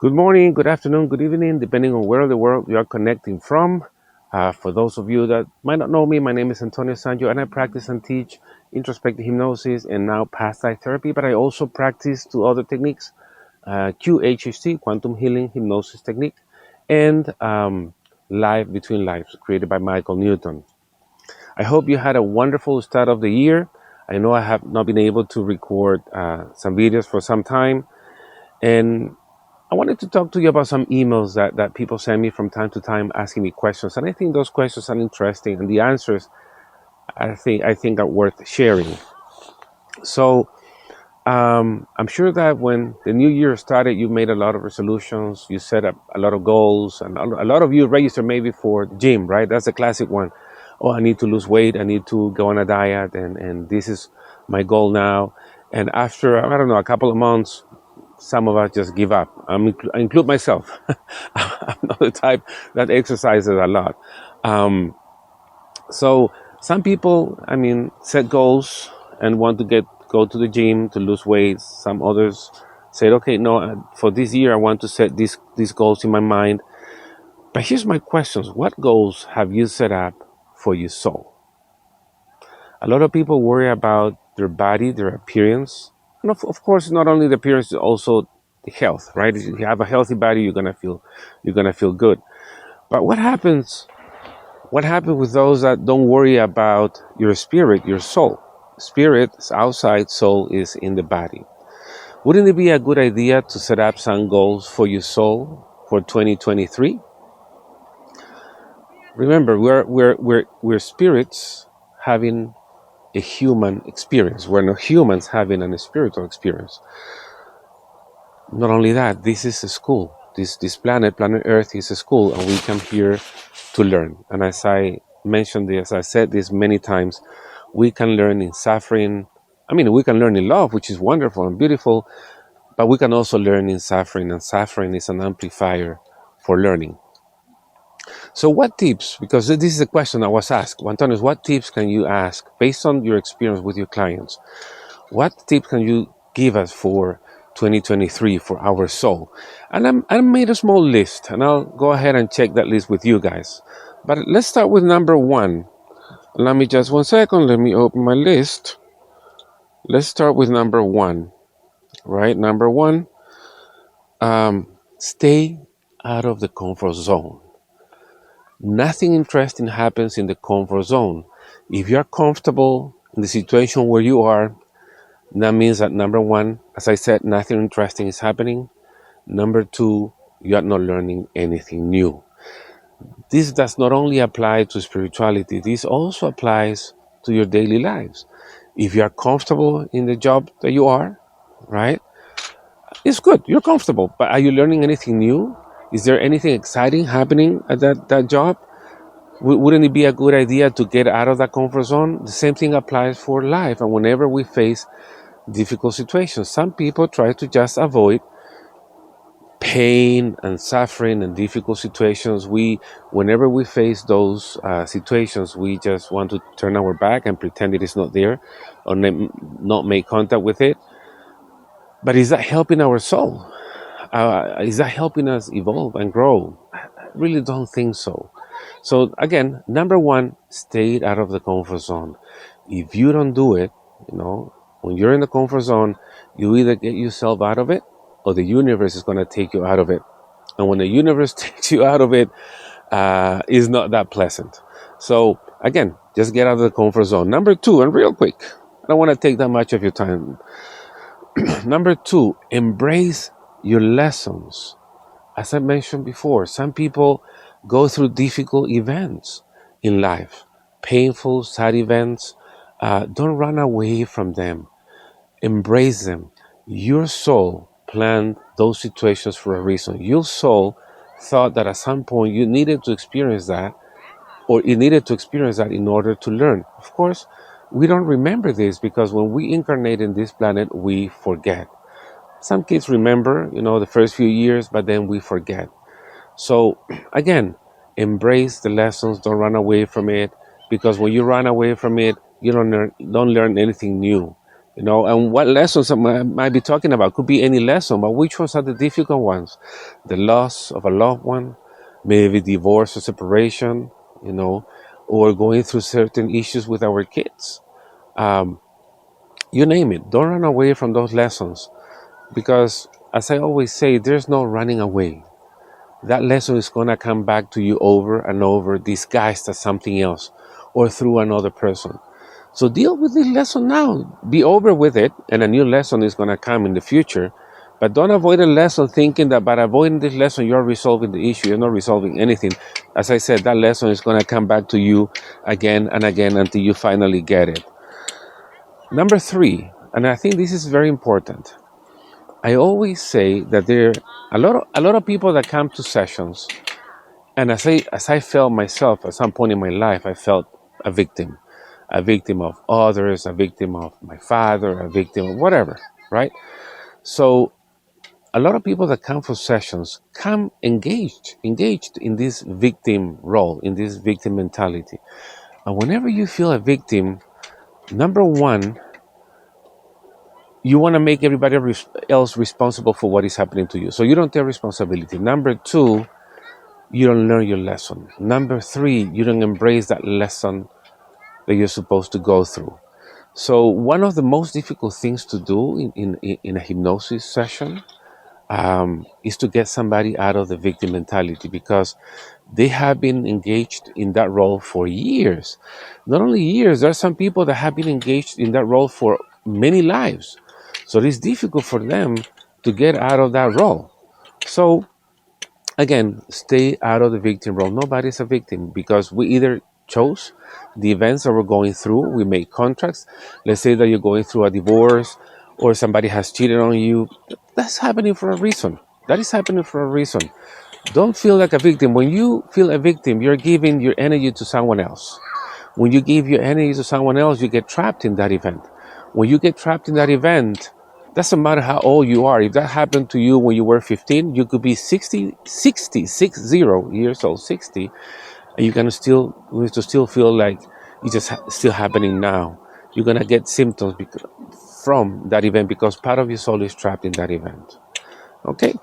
Good morning, good afternoon, good evening, depending on where in the world you are connecting from. For those of you that might not know me, my name is Antonio Sangio, and I practice and teach introspective hypnosis and now past life therapy, but I also practice two other techniques, QHHT, quantum healing hypnosis technique, and Life Between Lives, created by Michael Newton. I hope you had a wonderful start of the year. I know I have not been able to record some videos for some time, and I wanted to talk to you about some emails that people send me from time to time asking me questions. And I think those questions are interesting and the answers I think are worth sharing. So I'm sure that when the new year started, you made a lot of resolutions, you set up a lot of goals, and a lot of you registered maybe for gym, right? That's a classic one. Oh, I need to lose weight, I need to go on a diet, and this is my goal now. And after, I don't know, a couple of months, some of us just give up. I include myself. I'm not the type that exercises a lot. Um, so some people, set goals and want to go to the gym to lose weight. Some others said, okay, no, for this year I want to set these goals in my mind. But here's my questions: what goals have you set up for your soul? A lot of people worry about their body, their appearance, and of course, not only the appearance, also the health. Right? If you have a healthy body, you're gonna feel good. But what happens? What happens with those that don't worry about your spirit, your soul? Spirit is outside, soul is in the body. Wouldn't it be a good idea to set up some goals for your soul for 2023? Remember, we're spirits having a human experience. We're not humans having a spiritual experience. Not only that, this is a school. This planet Earth, is a school, and we come here to learn. And as I mentioned this, I said this many times, we can learn in suffering. We can learn in love, which is wonderful and beautiful, but we can also learn in suffering, and suffering is an amplifier for learning. So, what tips? Because this is a question I was asked, Antonio, what tips can you ask based on your experience with your clients? What tips can you give us for 2023 for our soul? And I made a small list, and I'll go ahead and check that list with you guys. But let's start with number one. Let me just 1 second. Let me open my list. Let's start with number one. Right, number one. Stay out of the comfort zone. Nothing interesting happens in the comfort zone. If you are comfortable in the situation where you are, that means that number one, as I said, nothing interesting is happening. Number two, you are not learning anything new. This does not only apply to spirituality, this also applies to your daily lives. If you are comfortable in the job that you are, right? It's good, you're comfortable, but are you learning anything new? Is there anything exciting happening at that job? Wouldn't it be a good idea to get out of that comfort zone? The same thing applies for life. And whenever we face difficult situations, some people try to just avoid pain and suffering and difficult situations. Whenever we face those situations, we just want to turn our back and pretend it is not there, or not make contact with it. But is that helping our soul? Is that helping us evolve and grow? I really don't think so. So again, number one, stay out of the comfort zone. If you don't do it, when you're in the comfort zone, you either get yourself out of it, or the universe is going to take you out of it. And when the universe takes you out of it, it's not that pleasant. So again, just get out of the comfort zone. Number two, and real quick, I don't want to take that much of your time. Number two, embrace your lessons. As I mentioned before, some people go through difficult events in life, painful, sad events. Don't run away from them. Embrace them. Your soul planned those situations for a reason. Your soul thought that at some point you needed to experience that, or you needed to experience that in order to learn. Of course, we don't remember this because when we incarnate in this planet, we forget. Some kids remember, the first few years, but then we forget. So again, embrace the lessons. Don't run away from it, because when you run away from it, you don't learn anything new. And what lessons I might be talking about could be any lesson, but which ones are the difficult ones? The loss of a loved one, maybe divorce or separation, or going through certain issues with our kids. Um, you name it. Don't run away from those lessons because, as I always say, there's no running away. That lesson is going to come back to you over and over, disguised as something else or through another person. So deal with this lesson now. Be over with it, and a new lesson is going to come in the future. But don't avoid a lesson thinking that by avoiding this lesson, you're resolving the issue. You're not resolving anything. As I said, that lesson is going to come back to you again and again until you finally get it. Number 3, and I think this is very important. I always say that there are a lot of people that come to sessions, and as I felt myself at some point in my life, I felt a victim of others, a victim of my father, a victim of whatever, right? So a lot of people that come for sessions come engaged in this victim role, in this victim mentality. And whenever you feel a victim, number one, you want to make everybody else responsible for what is happening to you. So you don't take responsibility. Number 2, you don't learn your lesson. Number 3, you don't embrace that lesson that you're supposed to go through. So one of the most difficult things to do in a hypnosis session is to get somebody out of the victim mentality, because they have been engaged in that role for years. Not only years, there are some people that have been engaged in that role for many lives. So it is difficult for them to get out of that role. So again, stay out of the victim role. Nobody's a victim because we either chose the events that we're going through. We make contracts. Let's say that you're going through a divorce or somebody has cheated on you. That's happening for a reason. That is happening for a reason. Don't feel like a victim. When you feel a victim, you're giving your energy to someone else. When you give your energy to someone else, you get trapped in that event. When you get trapped in that event, doesn't matter how old you are. If that happened to you when you were 15, you could be 60 years old, 60, and you need to still feel like it's just still happening now. You're gonna get symptoms from that event because part of your soul is trapped in that event. Okay,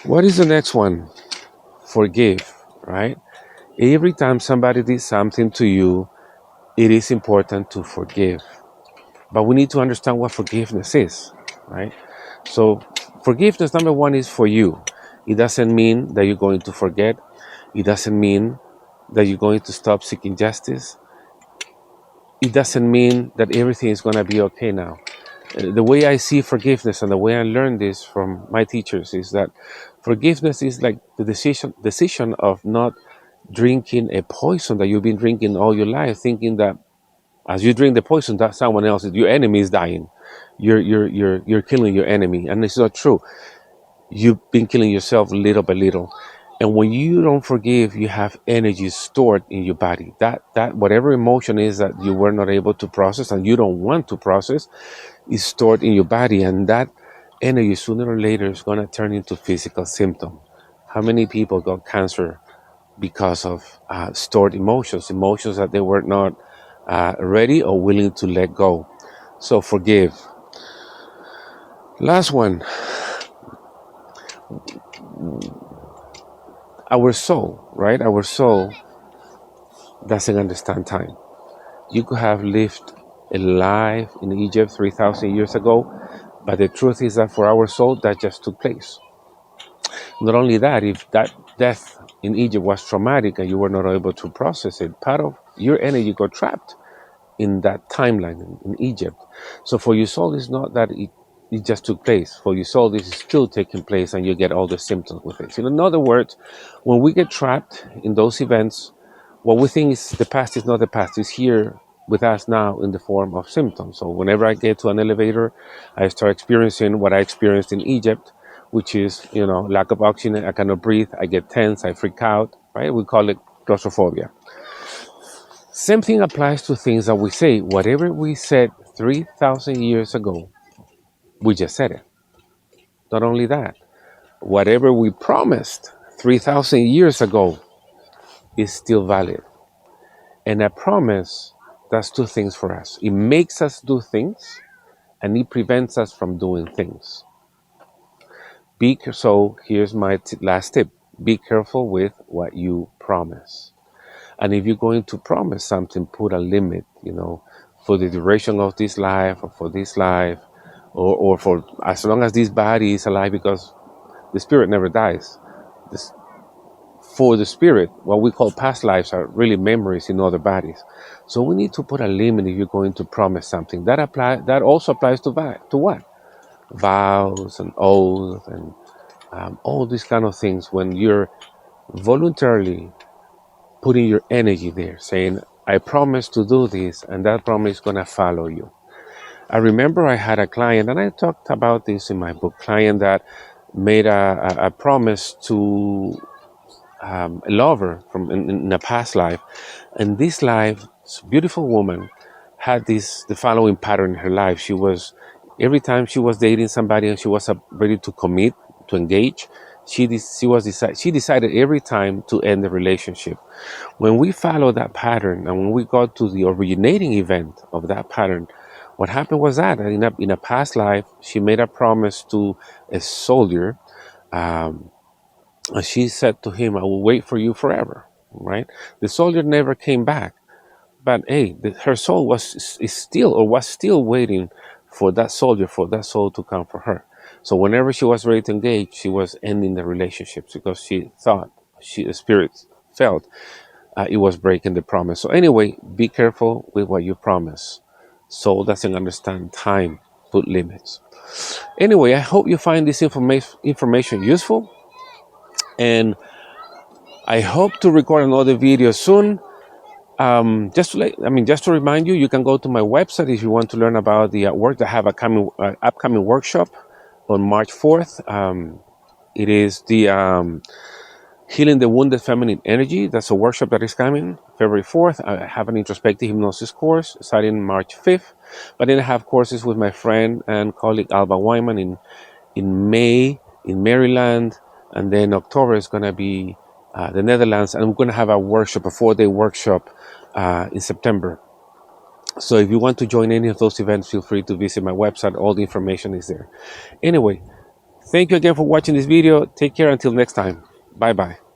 what is the next one? Forgive, right? Every time somebody did something to you, it is important to forgive. But we need to understand what forgiveness is, right? So, forgiveness, number 1, is for you. It doesn't mean that you're going to forget. It doesn't mean that you're going to stop seeking justice. It doesn't mean that everything is going to be okay now. The way I see forgiveness and the way I learned this from my teachers is that forgiveness is like the decision of not drinking a poison that you've been drinking all your life, thinking that as you drink the poison, that someone else, your enemy is dying. You're killing your enemy, and it's not true. You've been killing yourself little by little. And when you don't forgive, you have energy stored in your body. That whatever emotion is that you were not able to process and you don't want to process is stored in your body, and that energy sooner or later is going to turn into physical symptom. How many people got cancer because of stored emotions that they were not ready or willing to let go? So forgive. Last one, our soul, right? Our soul doesn't understand time. You could have lived a life in Egypt 3,000 years ago, but the truth is that for our soul, that just took place. Not only that, if that death in Egypt was traumatic and you were not able to process it, part of your energy got trapped in that timeline in Egypt. So for your soul, it's not that it just took place. For your soul, this is still taking place and you get all the symptoms with it. So in other words, when we get trapped in those events, what we think is the past is not the past. It's here with us now in the form of symptoms. So whenever I get to an elevator, I start experiencing what I experienced in Egypt, which is, lack of oxygen. I cannot breathe. I get tense. I freak out, right? We call it claustrophobia. Same thing applies to things that we say. Whatever we said 3,000 years ago, we just said it. Not only that, whatever we promised 3,000 years ago is still valid. And a promise does two things for us. It makes us do things, and it prevents us from doing things. So here's my last tip. Be careful with what you promise. And if you're going to promise something, put a limit, for the duration of this life or for this life, or for as long as this body is alive, because the spirit never dies. This, for the spirit, what we call past lives are really memories in other bodies. So we need to put a limit if you're going to promise something. That also applies to what? Vows and oaths and all these kind of things. When you're voluntarily putting your energy there, saying, I promise to do this, and that promise is going to follow you. I remember I had a client, and I talked about this in my book, client that made a promise to a lover from in a past life. And this life, this beautiful woman, had the following pattern in her life. She was, every time she was dating somebody and she was ready to commit, to engage, she decided every time to end the relationship. When we follow that pattern and when we got to the originating event of that pattern, what happened was that in a past life, she made a promise to a soldier. And she said to him, I will wait for you forever, right? The soldier never came back. But hey, her soul was still waiting for that soldier, for that soul to come for her. So whenever she was ready to engage, she was ending the relationships because she thought, the spirit felt it was breaking the promise. So anyway, be careful with what you promise. Soul doesn't understand time. Put limits. Anyway, I hope you find this information useful, and I hope to record another video soon. Just to remind you, you can go to my website if you want to learn about the work. I have a upcoming workshop on March 4th. It is the Healing the Wounded Feminine Energy. That's a workshop that is coming February 4th. I have an introspective hypnosis course starting March 5th. But then I have courses with my friend and colleague Alba Wyman in May in Maryland. And then October is going to be the Netherlands. And we're going to have a 4-day workshop in September. So if you want to join any of those events, feel free to visit my website. All the information is there. Anyway, thank you again for watching this video. Take care until next time. Bye-bye.